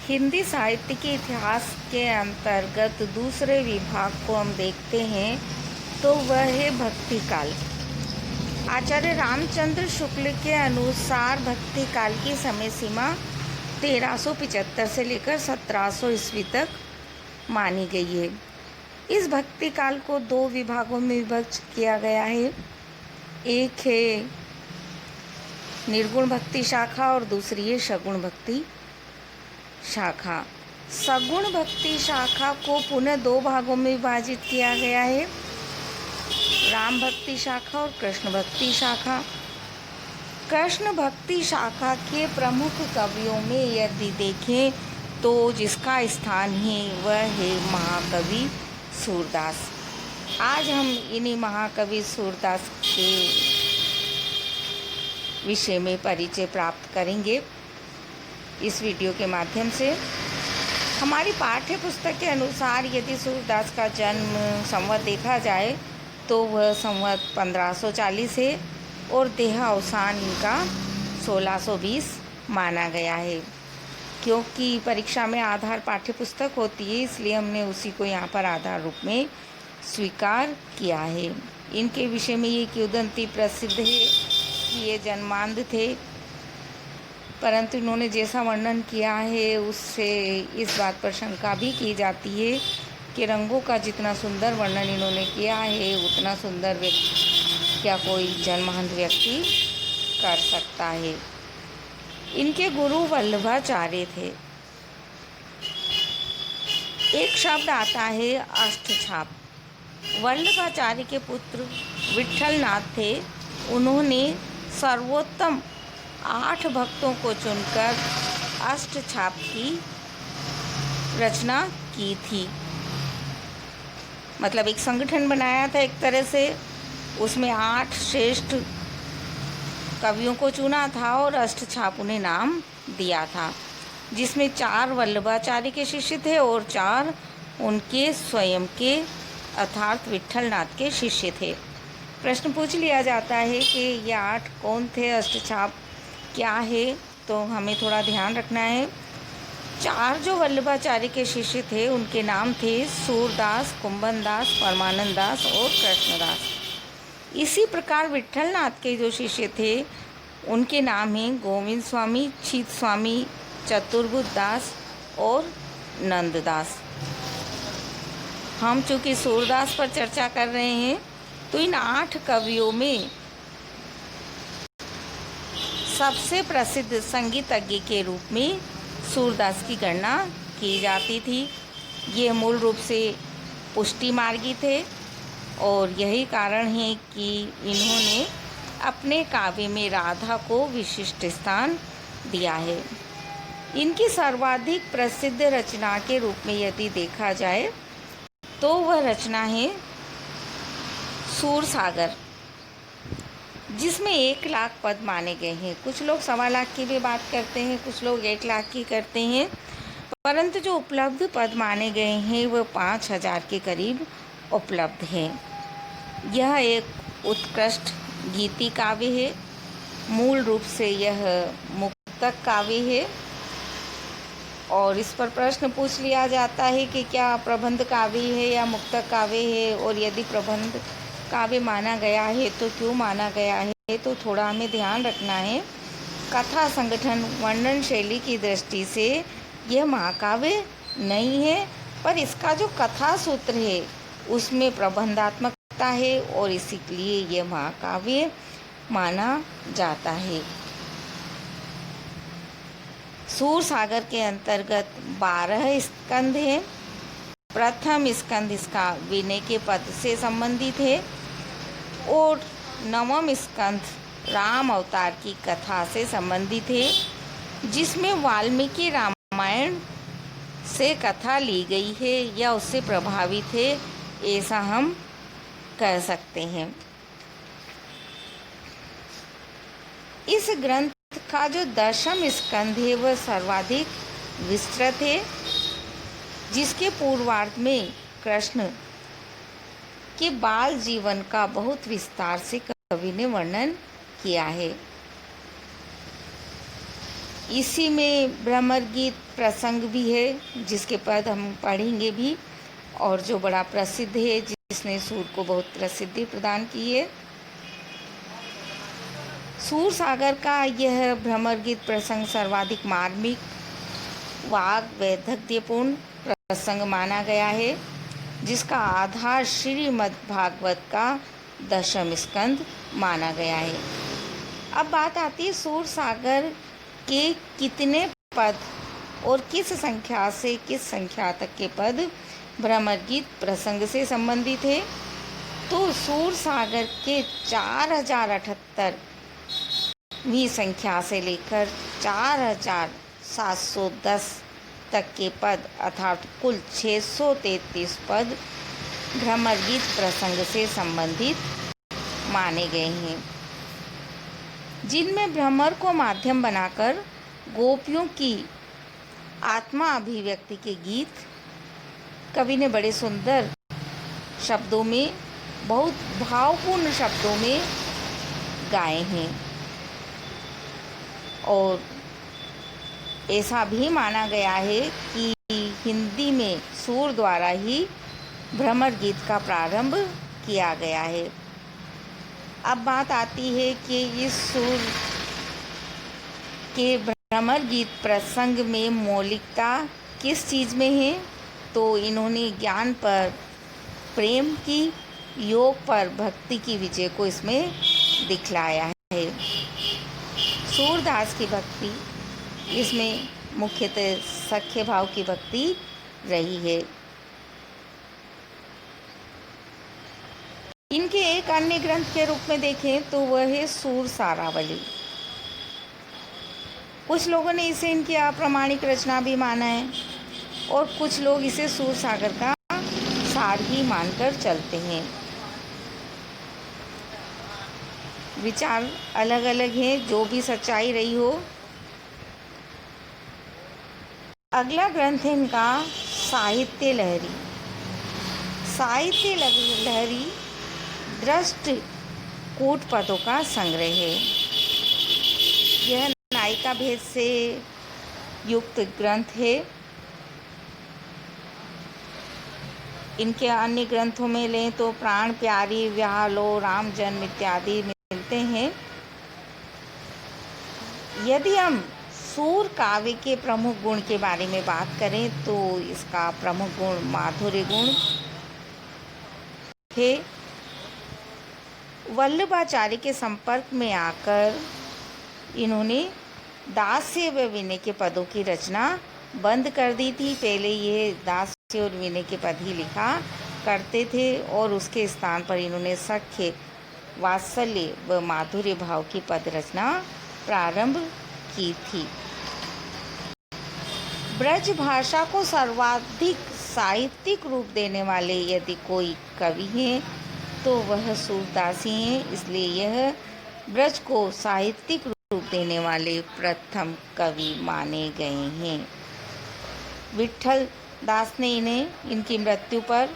हिंदी साहित्य के इतिहास के अंतर्गत दूसरे विभाग को हम देखते हैं तो वह है भक्ति काल। आचार्य रामचंद्र शुक्ल के अनुसार भक्ति काल की समय सीमा 1375 से लेकर 1700 ईस्वी तक मानी गई है। इस भक्ति काल को दो विभागों में विभक्त किया गया है। एक है निर्गुण भक्ति शाखा और दूसरी है सगुण भक्ति शाखा। सगुण भक्ति शाखा को पुनः दो भागों में विभाजित किया गया है, राम भक्ति शाखा और कृष्ण भक्ति शाखा। कृष्ण भक्ति शाखा के प्रमुख कवियों में यदि देखें तो जिसका स्थान है वह है महाकवि सूरदास। आज हम इन्हीं महाकवि सूरदास के विषय में परिचय प्राप्त करेंगे इस वीडियो के माध्यम से। हमारी पाठ्य पुस्तक के अनुसार यदि सूरदास का जन्म संवत देखा जाए तो वह संवत 1540 है और देह अवसान इनका 1620 माना गया है। क्योंकि परीक्षा में आधार पाठ्य पुस्तक होती है इसलिए हमने उसी को यहाँ पर आधार रूप में स्वीकार किया है। इनके विषय में ये किंवदंती प्रसिद्ध है कि ये जन्मांध थे, परंतु इन्होंने जैसा वर्णन किया है उससे इस बात पर शंका भी की जाती है कि रंगों का जितना सुंदर वर्णन इन्होंने किया है उतना सुंदर क्या कोई जन्मांध व्यक्ति कर सकता है। इनके गुरु वल्लभाचार्य थे। एक शब्द आता है अष्टछाप। वल्लभाचार्य के पुत्र विट्ठलनाथ थे। उन्होंने सर्वोत्तम 8 भक्तों को चुनकर अष्टछाप की रचना की थी। मतलब एक संगठन बनाया था एक तरह से, उसमें 8 श्रेष्ठ कवियों को चुना था और अष्टछाप उन्हें नाम दिया था, जिसमें 4 वल्लभाचार्य के शिष्य थे और 4 उनके स्वयं के अर्थात विट्ठलनाथ के शिष्य थे। प्रश्न पूछ लिया जाता है कि ये 8 कौन थे, अष्टछाप क्या है, तो हमें थोड़ा ध्यान रखना है। 4 जो वल्लभाचार्य के शिष्य थे उनके नाम थे सूरदास, कुंभनदास, परमानंद दास और कृष्णदास। इसी प्रकार विट्ठलनाथ के जो शिष्य थे उनके नाम हैं गोविंद स्वामी, छीत स्वामी, चतुर्बुद्ध दास और नंददास। हम चूँकि सूरदास पर चर्चा कर रहे हैं तो इन 8 कवियों में सबसे प्रसिद्ध संगीतज्ञ के रूप में सूरदास की गणना की जाती थी। ये मूल रूप से पुष्टि मार्गी थे और यही कारण है कि इन्होंने अपने काव्य में राधा को विशिष्ट स्थान दिया है। इनकी सर्वाधिक प्रसिद्ध रचना के रूप में यदि देखा जाए तो वह रचना है सूरसागर, जिसमें 1 लाख पद माने गए हैं। कुछ लोग 1.25 लाख की भी बात करते हैं, कुछ लोग 1 लाख की करते हैं, परंतु जो उपलब्ध पद माने गए हैं वह 5000 के करीब उपलब्ध हैं। यह एक उत्कृष्ट गीति काव्य है। मूल रूप से यह मुक्तक काव्य है और इस पर प्रश्न पूछ लिया जाता है कि क्या प्रबंध काव्य है या मुक्तक काव्य है, और यदि प्रबंध काव्य माना गया है तो क्यों माना गया है, तो थोड़ा हमें ध्यान रखना है। कथा संगठन वर्णन शैली की दृष्टि से यह महाकाव्य नहीं है, पर इसका जो कथा सूत्र है उसमें प्रबंधात्मकता है और इसीलिए यह महाकाव्य माना जाता है। सूरसागर के अंतर्गत 12 स्कंध हैं। प्रथम स्कंध इसका विनय के पद से संबंधित है और 9वां स्कंध राम अवतार की कथा से संबंधित है, जिसमें वाल्मीकि रामायण से कथा ली गई है या उससे प्रभावित है, ऐसा हम कह सकते हैं। इस ग्रंथ का जो 10वां स्कंध है वह सर्वाधिक विस्तृत है, जिसके पूर्वार्ध में कृष्ण के बाल जीवन का बहुत विस्तार से कवि ने वर्णन किया है। इसी में भ्रमर गीत प्रसंग भी है, जिसके पद हम पढ़ेंगे भी, और जो बड़ा प्रसिद्ध है, जिसने सूर को बहुत प्रसिद्धि प्रदान की है। सूर सागर का यह भ्रमर गीत प्रसंग सर्वाधिक मार्मिक, वाग वैधव्यपूर्ण प्रसंग माना गया है, जिसका आधार श्रीमद् भागवत का 10वें स्कंद माना गया है। अब बात आती है सूर सागर के कितने पद और किस संख्या से किस संख्या तक के पद भ्रमर गीत प्रसंग से संबंधित है। तो सूर सागर के 4078वीं संख्या से लेकर 4710 तक के पद अर्थात कुल 633 पद भ्रमर गीत प्रसंग से संबंधित माने गए हैं, जिनमें भ्रमर को माध्यम बनाकर गोपियों की आत्मा अभिव्यक्ति के गीत कवि ने बड़े सुंदर शब्दों में, बहुत भावपूर्ण शब्दों में गाए हैं। और ऐसा भी माना गया है कि हिंदी में सूर द्वारा ही भ्रमर गीत का प्रारंभ किया गया है। अब बात आती है कि इस सूर के भ्रमर गीत प्रसंग में मौलिकता किस चीज़ में है। तो इन्होंने ज्ञान पर प्रेम की, योग पर भक्ति की विजय को इसमें दिखलाया है। सूरदास की भक्ति इसमें मुख्यतः सख्य भाव की भक्ति रही है। इनके एक अन्य ग्रंथ के रूप में देखें तो वह है सूर सारावली। कुछ लोगों ने इसे इनकी अप्रामाणिक रचना भी माना है और कुछ लोग इसे सूर सागर का सार ही मानकर चलते हैं। विचार अलग अलग हैं, जो भी सच्चाई रही हो। अगला ग्रंथ है इनका साहित्य लहरी। साहित्य लहरी दृष्ट कूट पदों का संग्रह है। यह नायिका भेद से युक्त ग्रंथ है। इनके अन्य ग्रंथों में लें तो प्राण प्यारी, व्यालो, राम जन्म इत्यादि मिलते हैं। यदि हम सूर काव्य के प्रमुख गुण के बारे में बात करें तो इसका प्रमुख गुण माधुर्य गुण है। वल्लभाचार्य के संपर्क में आकर इन्होंने दास्य व विनय के पदों की रचना बंद कर दी थी। पहले ये दास्य और विनय के पद ही लिखा करते थे और उसके स्थान पर इन्होंने सख्य, वात्सल्य व माधुर्य भाव की पद रचना प्रारंभ की थी। ब्रज भाषा को सर्वाधिक साहित्यिक रूप देने वाले यदि कोई कवि हैं तो वह सूरदास ही हैं। इसलिए यह ब्रज को साहित्यिक रूप देने वाले प्रथम कवि माने गए हैं। विट्ठल दास ने इन्हें इनकी मृत्यु पर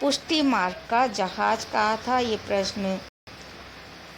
पुष्टि मार्ग का जहाज कहा था। ये प्रश्न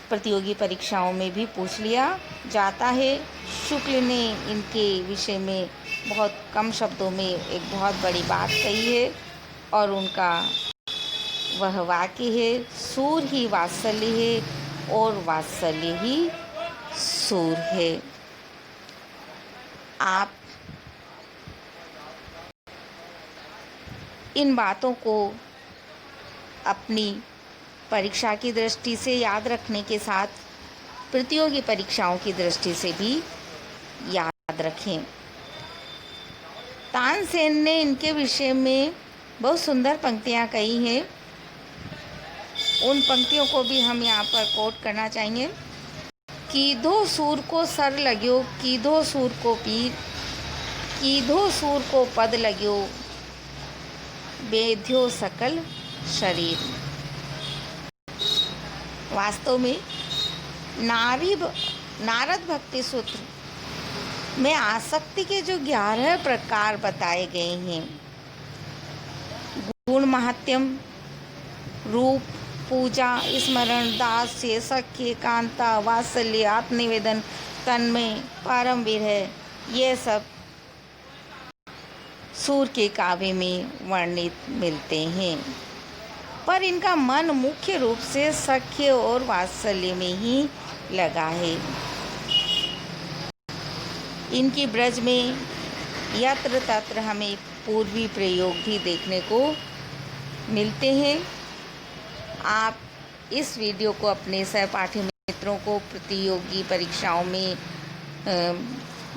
प्रतियोगी परीक्षाओं में भी पूछ लिया जाता है। शुक्ल ने इनके विषय में बहुत कम शब्दों में एक बहुत बड़ी बात कही है और उनका वह वाक्य है, सूर ही वात्सल्य है और वात्सल्य ही सूर है। आप इन बातों को अपनी परीक्षा की दृष्टि से याद रखने के साथ प्रतियोगी परीक्षाओं की दृष्टि से भी याद रखें। तानसेन ने इनके विषय में बहुत सुंदर पंक्तियाँ कही हैं। उन पंक्तियों को भी हम यहाँ पर कोट करना चाहेंगे। कीधो सूर को सर लग्यो, कीधो सूर को पीर, कीधो सूर को पद लग्यो, बेध्यो सकल शरीर। वास्तव में नारद भक्ति सूत्र में आसक्ति के जो 11 प्रकार बताए गए हैं, गुण, महात्म्यम, रूप, पूजा, स्मरण, दास्य, सख्य, कांता, वात्सल्य, आत्मनिवेदन, तन्मय, परमवीर है, ये सब सूर के काव्य में वर्णित मिलते हैं। पर इनका मन मुख्य रूप से सख्य और वात्सल्य में ही लगा है। इनकी ब्रज में यत्र तत्र हमें पूर्वी प्रयोग भी देखने को मिलते हैं। आप इस वीडियो को अपने सहपाठी मित्रों को, प्रतियोगी परीक्षाओं में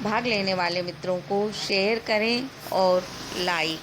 भाग लेने वाले मित्रों को शेयर करें और लाइक